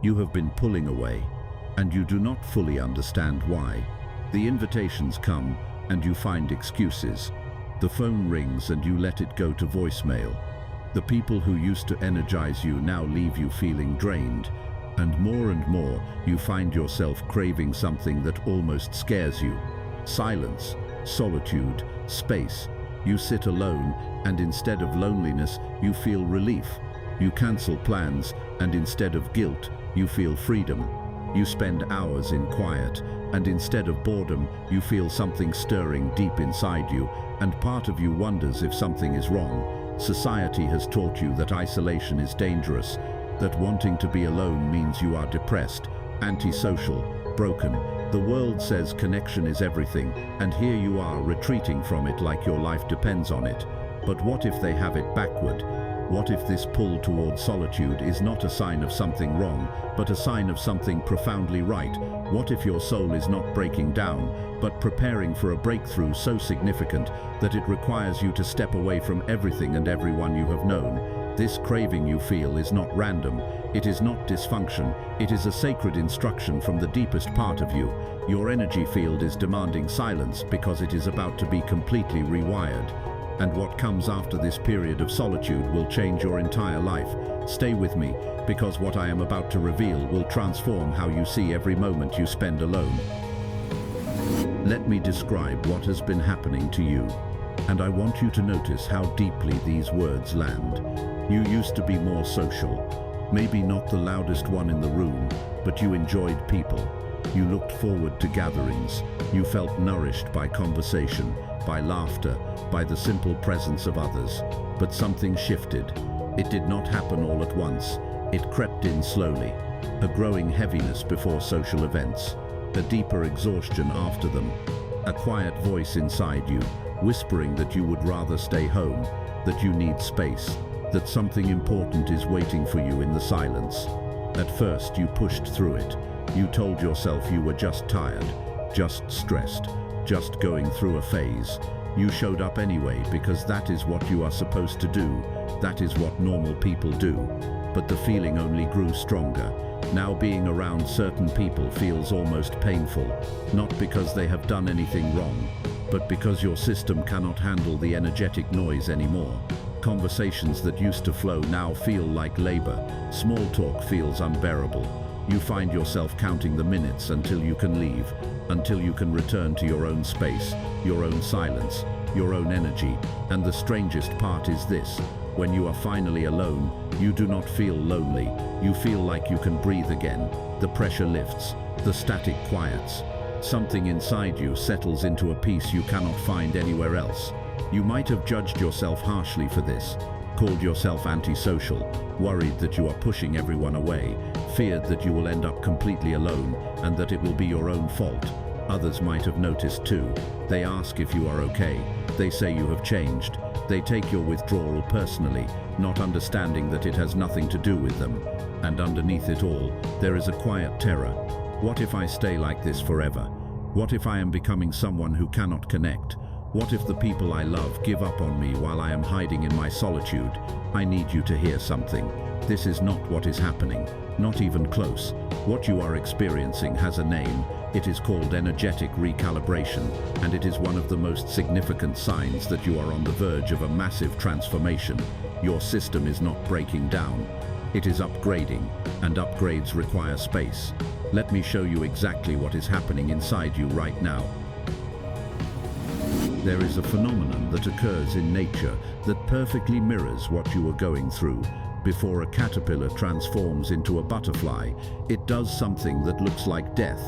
You have been pulling away, and you do not fully understand why. The invitations come, and you find excuses. The phone rings and you let it go to voicemail. The people who used to energize you now leave you feeling drained. And more, you find yourself craving something that almost scares you. Silence, solitude, space. You sit alone, and instead of loneliness, you feel relief. You cancel plans, and instead of guilt, you feel freedom. You spend hours in quiet, and instead of boredom, you feel something stirring deep inside you, and part of you wonders if something is wrong. Society has taught you that isolation is dangerous, that wanting to be alone means you are depressed, antisocial, broken. The world says connection is everything, and here you are retreating from it like your life depends on it. But what if they have it backward? What if this pull toward solitude is not a sign of something wrong, but a sign of something profoundly right? What if your soul is not breaking down, but preparing for a breakthrough so significant that it requires you to step away from everything and everyone you have known? This craving you feel is not random. It is not dysfunction. It is a sacred instruction from the deepest part of you. Your energy field is demanding silence because it is about to be completely rewired. And what comes after this period of solitude will change your entire life. Stay with me, because what I am about to reveal will transform how you see every moment you spend alone. Let me describe what has been happening to you, and I want you to notice how deeply these words land. You used to be more social, maybe not the loudest one in the room, but you enjoyed people. You looked forward to gatherings. You felt nourished by conversation, by laughter, by the simple presence of others. But something shifted. It did not happen all at once. It crept in slowly. A growing heaviness before social events, a deeper exhaustion after them, a quiet voice inside you, whispering that you would rather stay home, that you need space, that something important is waiting for you in the silence. At first, you pushed through it. You told yourself you were just tired, just stressed, just going through a phase. You showed up anyway because that is what you are supposed to do. That is what normal people do. But the feeling only grew stronger. Now being around certain people feels almost painful, not because they have done anything wrong, but because your system cannot handle the energetic noise anymore. Conversations that used to flow now feel like labor. Small talk feels unbearable. You find yourself counting the minutes until you can leave, until you can return to your own space, your own silence, your own energy. And the strangest part is this: when you are finally alone, you do not feel lonely. You feel like you can breathe again. The pressure lifts, the static quiets. Something inside you settles into a peace you cannot find anywhere else. You might have judged yourself harshly for this, called yourself antisocial, worried that you are pushing everyone away, feared that you will end up completely alone and that it will be your own fault. Others might have noticed too. They ask if you are okay. They say you have changed. They take your withdrawal personally, not understanding that it has nothing to do with them. And underneath it all, there is a quiet terror. What if I stay like this forever? What if I am becoming someone who cannot connect? What if the people I love give up on me while I am hiding in my solitude? I need you to hear something. This is not what is happening, not even close. What you are experiencing has a name. It is called energetic recalibration, and it is one of the most significant signs that you are on the verge of a massive transformation. Your system is not breaking down. It is upgrading, and upgrades require space. Let me show you exactly what is happening inside you right now. There is a phenomenon that occurs in nature that perfectly mirrors what you are going through. Before a caterpillar transforms into a butterfly, it does something that looks like death.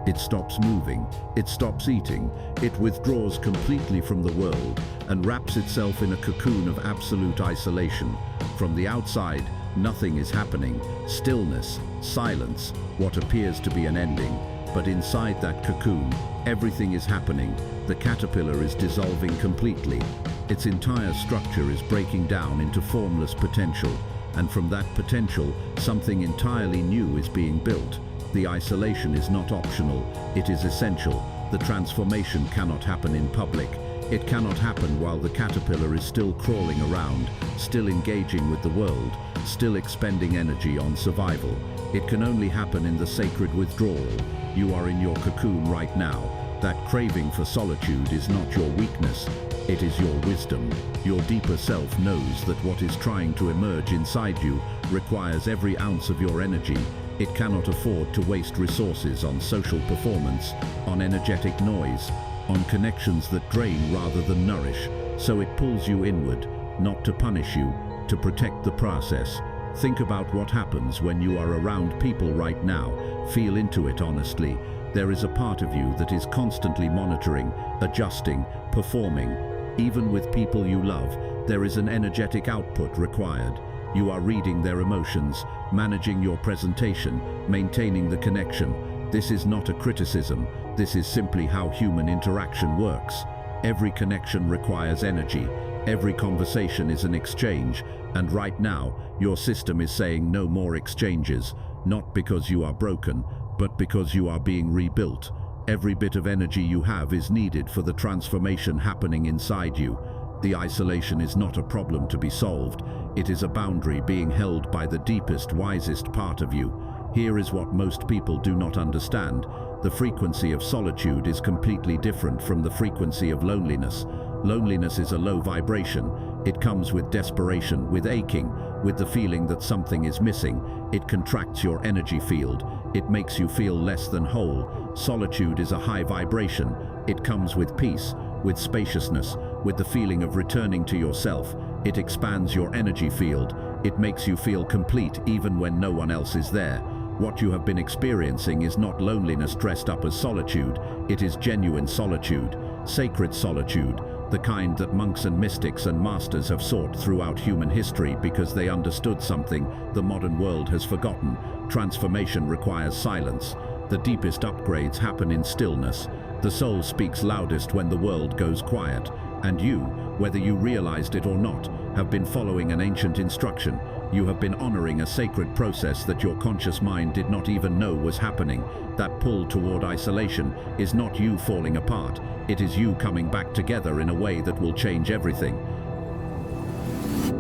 It stops moving, it stops eating, it withdraws completely from the world and wraps itself in a cocoon of absolute isolation. From the outside, nothing is happening. Stillness, silence, what appears to be an ending. But inside that cocoon, everything is happening. The caterpillar is dissolving completely. Its entire structure is breaking down into formless potential. And from that potential, something entirely new is being built. The isolation is not optional, it is essential. The transformation cannot happen in public. It cannot happen while the caterpillar is still crawling around, still engaging with the world, still expending energy on survival. It can only happen in the sacred withdrawal. You are in your cocoon right now. That craving for solitude is not your weakness, it is your wisdom. Your deeper self knows that what is trying to emerge inside you requires every ounce of your energy. It cannot afford to waste resources on social performance, on energetic noise, on connections that drain rather than nourish. So it pulls you inward, not to punish you, to protect the process. Think about what happens when you are around people right now. Feel into it honestly. There is a part of you that is constantly monitoring, adjusting, performing. Even with people you love, there is an energetic output required. You are reading their emotions, managing your presentation, maintaining the connection. This is not a criticism. This is simply how human interaction works. Every connection requires energy. Every conversation is an exchange. And right now, your system is saying no more exchanges, not because you are broken, but because you are being rebuilt. Every bit of energy you have is needed for the transformation happening inside you. The isolation is not a problem to be solved. It is a boundary being held by the deepest, wisest part of you. Here is what most people do not understand. The frequency of solitude is completely different from the frequency of loneliness. Loneliness is a low vibration. It comes with desperation, with aching, with the feeling that something is missing. It contracts your energy field. It makes you feel less than whole. Solitude is a high vibration. It comes with peace, with spaciousness, with the feeling of returning to yourself. It expands your energy field. It makes you feel complete even when no one else is there. What you have been experiencing is not loneliness dressed up as solitude. It is genuine solitude, sacred solitude, the kind that monks and mystics and masters have sought throughout human history because they understood something the modern world has forgotten. Transformation requires silence. The deepest upgrades happen in stillness. The soul speaks loudest when the world goes quiet. And you, whether you realized it or not, have been following an ancient instruction. You have been honoring a sacred process that your conscious mind did not even know was happening. That pull toward isolation is not you falling apart. It is you coming back together in a way that will change everything.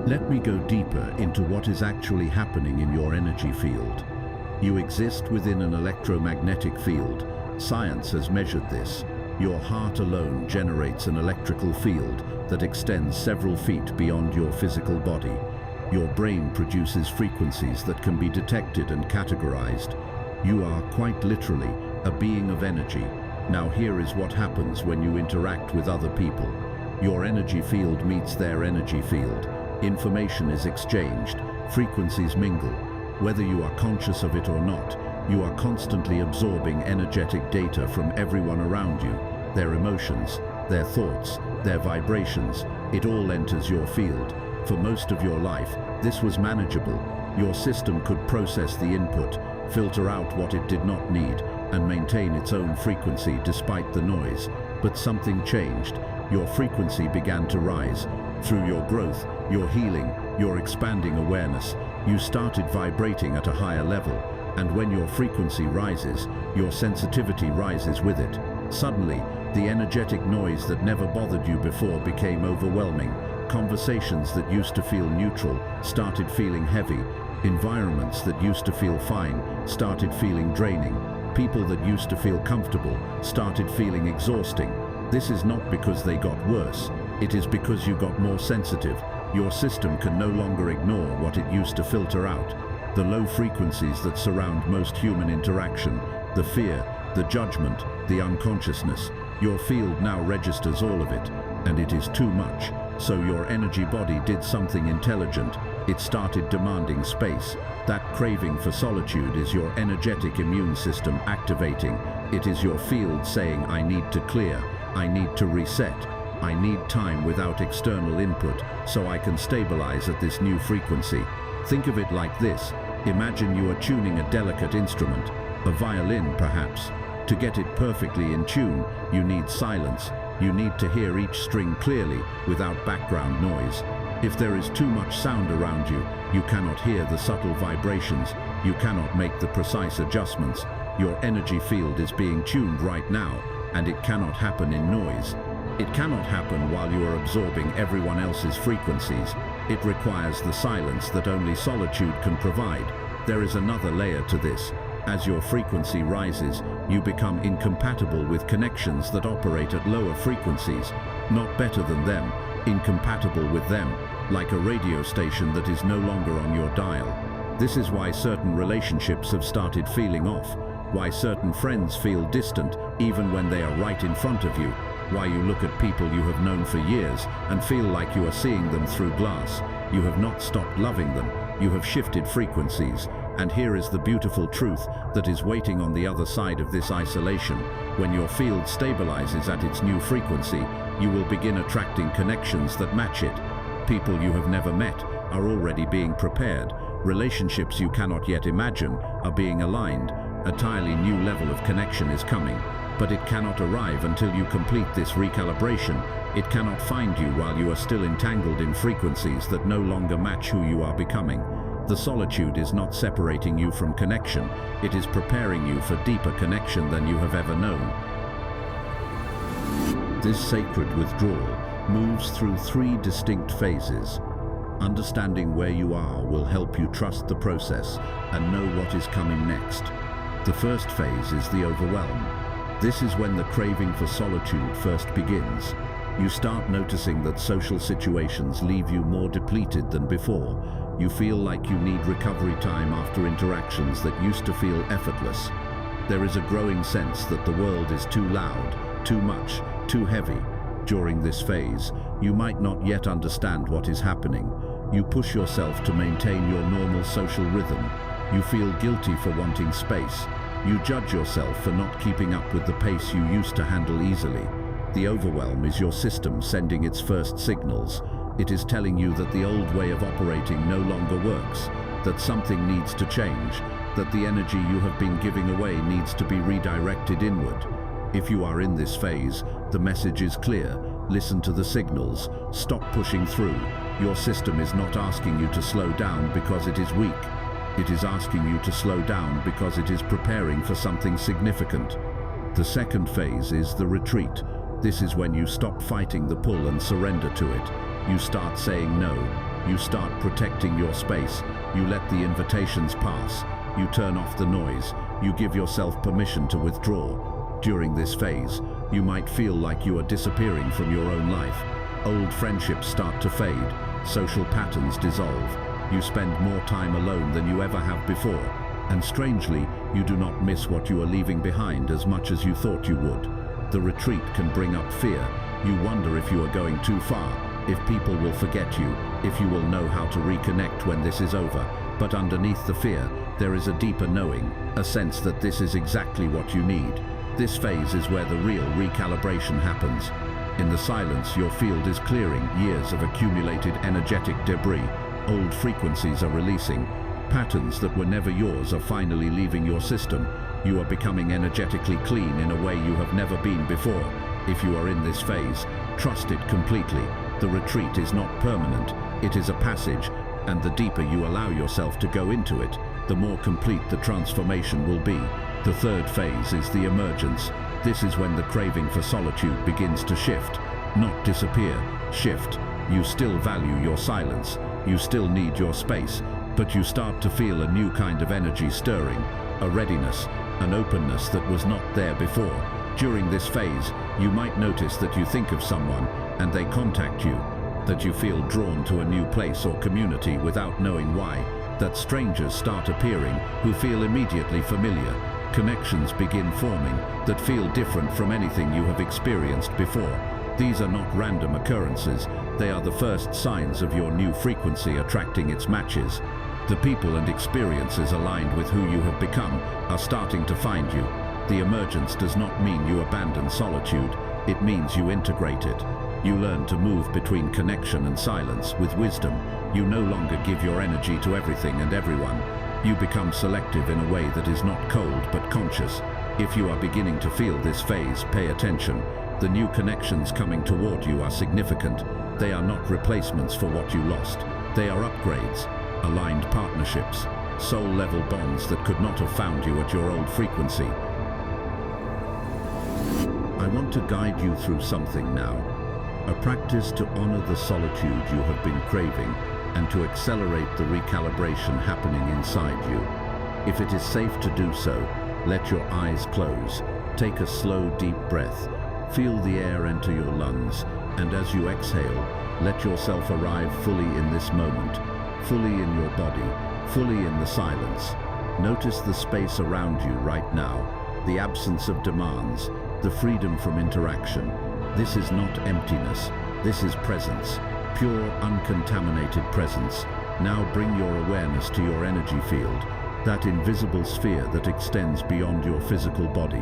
Let me go deeper into what is actually happening in your energy field. You exist within an electromagnetic field. Science has measured this. Your heart alone generates an electrical field that extends several feet beyond your physical body. Your brain produces frequencies that can be detected and categorized. You are quite literally a being of energy. Now here is what happens when you interact with other people. Your energy field meets their energy field. Information is exchanged. Frequencies mingle. Whether you are conscious of it or not, you are constantly absorbing energetic data from everyone around you. Their emotions, their thoughts, their vibrations, it all enters your field. For most of your life, this was manageable. Your system could process the input, filter out what it did not need, and maintain its own frequency despite the noise. But something changed. Your frequency began to rise. Through your growth, your healing, your expanding awareness, you started vibrating at a higher level. And when your frequency rises, your sensitivity rises with it. Suddenly, the energetic noise that never bothered you before became overwhelming. Conversations that used to feel neutral started feeling heavy. Environments that used to feel fine started feeling draining. People that used to feel comfortable started feeling exhausting. This is not because they got worse. It is because you got more sensitive. Your system can no longer ignore what it used to filter out. The low frequencies that surround most human interaction, the fear, the judgment, the unconsciousness. Your field now registers all of it, and it is too much. So your energy body did something intelligent. It started demanding space. That craving for solitude is your energetic immune system activating. It is your field saying, I need to clear, I need to reset, I need time without external input so I can stabilize at this new frequency. Think of it like this. Imagine you are tuning a delicate instrument, a violin perhaps. To get it perfectly in tune, you need silence. You need to hear each string clearly without background noise. If there is too much sound around you, you cannot hear the subtle vibrations. You cannot make the precise adjustments. Your energy field is being tuned right now, and it cannot happen in noise. It cannot happen while you are absorbing everyone else's frequencies. It requires the silence that only solitude can provide. There is another layer to this. As your frequency rises, you become incompatible with connections that operate at lower frequencies, not better than them, incompatible with them, like a radio station that is no longer on your dial. This is why certain relationships have started feeling off, why certain friends feel distant even when they are right in front of you, why you look at people you have known for years and feel like you are seeing them through glass. You have not stopped loving them, you have shifted frequencies. And here is the beautiful truth that is waiting on the other side of this isolation. When your field stabilizes at its new frequency, you will begin attracting connections that match it. People you have never met are already being prepared. Relationships you cannot yet imagine are being aligned. A entirely new level of connection is coming, but it cannot arrive until you complete this recalibration. It cannot find you while you are still entangled in frequencies that no longer match who you are becoming. The solitude is not separating you from connection, it is preparing you for deeper connection than you have ever known. This sacred withdrawal moves through 3 distinct phases. Understanding where you are will help you trust the process and know what is coming next. The first phase is the overwhelm. This is when the craving for solitude first begins. You start noticing that social situations leave you more depleted than before. You feel like you need recovery time after interactions that used to feel effortless. There is a growing sense that the world is too loud, too much, too heavy. During this phase, you might not yet understand what is happening. You push yourself to maintain your normal social rhythm. You feel guilty for wanting space. You judge yourself for not keeping up with the pace you used to handle easily. The overwhelm is your system sending its first signals. It is telling you that the old way of operating no longer works, that something needs to change, that the energy you have been giving away needs to be redirected inward. If you are in this phase, the message is clear. Listen to the signals. Stop pushing through. Your system is not asking you to slow down because it is weak. It is asking you to slow down because it is preparing for something significant. The second phase is the retreat. This is when you stop fighting the pull and surrender to it. You start saying no. You start protecting your space. You let the invitations pass. You turn off the noise. You give yourself permission to withdraw. During this phase, you might feel like you are disappearing from your own life. Old friendships start to fade. Social patterns dissolve. You spend more time alone than you ever have before. And strangely, you do not miss what you are leaving behind as much as you thought you would. The retreat can bring up fear. You wonder if you are going too far, if people will forget you, if you will know how to reconnect when this is over. But underneath the fear, there is a deeper knowing, a sense that this is exactly what you need. This phase is where the real recalibration happens. In the silence, your field is clearing. Years of accumulated energetic debris. Old frequencies are releasing. Patterns that were never yours are finally leaving your system. You are becoming energetically clean in a way you have never been before. If you are in this phase, trust it completely. The retreat is not permanent, it is a passage, and the deeper you allow yourself to go into it, the more complete the transformation will be. The third phase is the emergence. This is when the craving for solitude begins to shift, not disappear, shift. You still value your silence, you still need your space, but you start to feel a new kind of energy stirring, a readiness, an openness that was not there before. During this phase, you might notice that you think of someone and they contact you, that you feel drawn to a new place or community without knowing why, that strangers start appearing who feel immediately familiar. Connections begin forming that feel different from anything you have experienced before. These are not random occurrences, they are the first signs of your new frequency attracting its matches. The people and experiences aligned with who you have become are starting to find you. The emergence does not mean you abandon solitude, it means you integrate it. You learn to move between connection and silence with wisdom. You no longer give your energy to everything and everyone. You become selective in a way that is not cold but conscious. If you are beginning to feel this phase, pay attention. The new connections coming toward you are significant. They are not replacements for what you lost. They are upgrades, aligned partnerships, soul-level bonds that could not have found you at your old frequency. I want to guide you through something now. A practice to honor the solitude you have been craving. and to accelerate the recalibration happening inside you. If it is safe to do so, let your eyes close. Take a slow, deep breath. Feel the air enter your lungs, and as you exhale, let yourself arrive fully in this moment, fully in your body, fully in the silence. Notice the space around you right now, the absence of demands, the freedom from interaction. This is not emptiness, this is presence, pure, uncontaminated presence. Now bring your awareness to your energy field, that invisible sphere that extends beyond your physical body.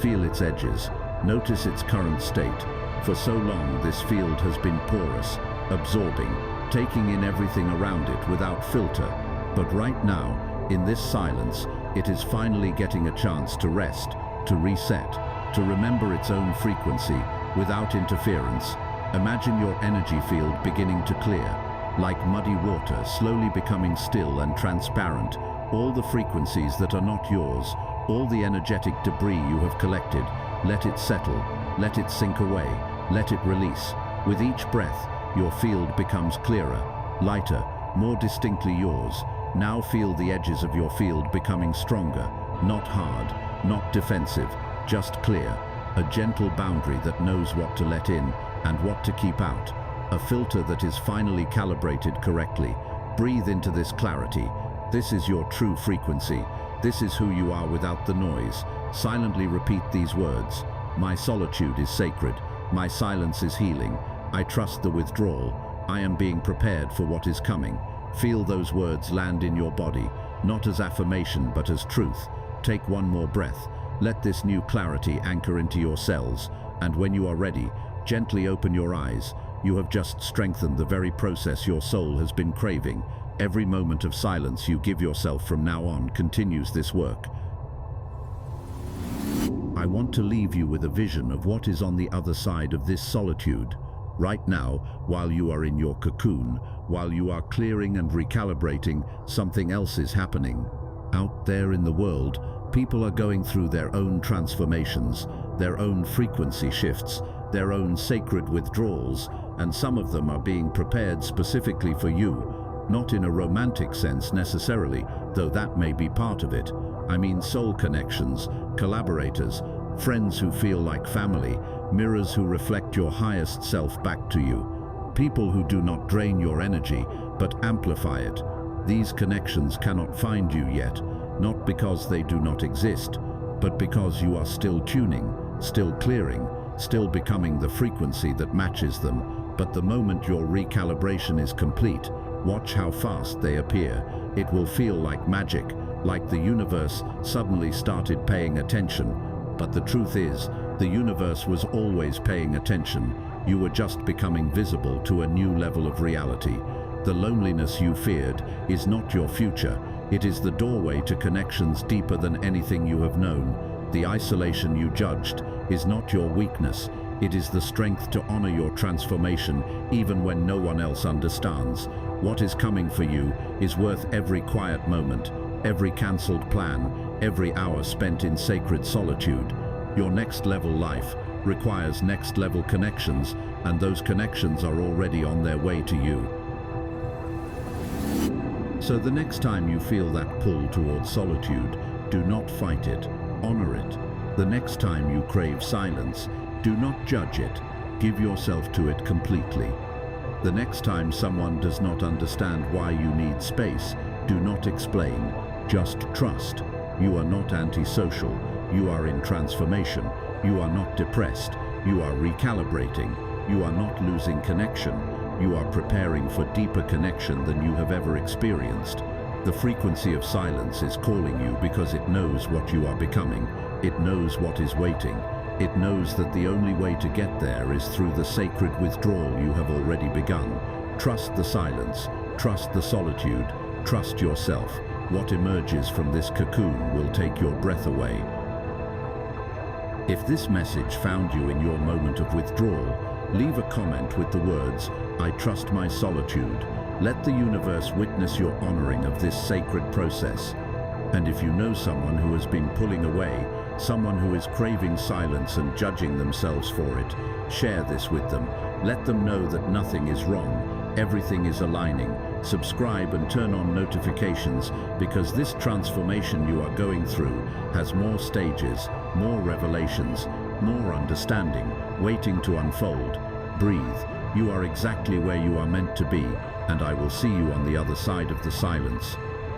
Feel its edges, notice its current state. For so long, this field has been porous, absorbing, taking in everything around it without filter. But right now, in this silence, it is finally getting a chance to rest, to reset, to remember its own frequency without interference. Imagine your energy field beginning to clear, like muddy water slowly becoming still and transparent. All the frequencies that are not yours, all the energetic debris you have collected, let it settle, let it sink away, let it release. With each breath, your field becomes clearer, lighter, more distinctly yours. Now feel the edges of your field becoming stronger, not hard, not defensive, just clear. A gentle boundary that knows what to let in and what to keep out. A filter that is finally calibrated correctly. Breathe into this clarity. This is your true frequency. This is who you are without the noise. Silently repeat these words. My solitude is sacred. My silence is healing. I trust the withdrawal. I am being prepared for what is coming. Feel those words land in your body, not as affirmation but as truth. Take one more breath. Let this new clarity anchor into your cells, and when you are ready, gently open your eyes. You have just strengthened the very process your soul has been craving. Every moment of silence you give yourself from now on continues this work. I want to leave you with a vision of what is on the other side of this solitude. Right now, while you are in your cocoon, while you are clearing and recalibrating, something else is happening. Out there in the world, people are going through their own transformations, their own frequency shifts, their own sacred withdrawals, and some of them are being prepared specifically for you. Not in a romantic sense necessarily, though that may be part of it. I mean soul connections, collaborators, friends who feel like family, mirrors who reflect your highest self back to you. People who do not drain your energy, but amplify it. These connections cannot find you yet, not because they do not exist, but because you are still tuning, still clearing, still becoming the frequency that matches them. But the moment your recalibration is complete, watch how fast they appear. It will feel like magic, like the universe suddenly started paying attention. But the truth is, the universe was always paying attention. You were just becoming visible to a new level of reality. The loneliness you feared is not your future. It is the doorway to connections deeper than anything you have known. The isolation you judged is not your weakness. It is the strength to honor your transformation even when no one else understands. What is coming for you is worth every quiet moment, every cancelled plan, every hour spent in sacred solitude. Your next level life requires next level connections, and those connections are already on their way to you. So the next time you feel that pull towards solitude, do not fight it, honor it. The next time you crave silence, do not judge it, give yourself to it completely. The next time someone does not understand why you need space, do not explain, just trust. You are not antisocial, you are in transformation. You are not depressed, you are recalibrating. You are not losing connection, you are preparing for deeper connection than you have ever experienced. The frequency of silence is calling you because it knows what you are becoming. It knows what is waiting. It knows that the only way to get there is through the sacred withdrawal you have already begun. Trust the silence, trust the solitude, trust yourself. What emerges from this cocoon will take your breath away. If this message found you in your moment of withdrawal, leave a comment with the words, "I trust my solitude." Let the universe witness your honoring of this sacred process. And if you know someone who has been pulling away, someone who is craving silence and judging themselves for it, share this with them. Let them know that nothing is wrong, everything is aligning, subscribe and turn on notifications, because this transformation you are going through has more stages, more revelations, more understanding, waiting to unfold. Breathe. You are exactly where you are meant to be, and I will see you on the other side of the silence.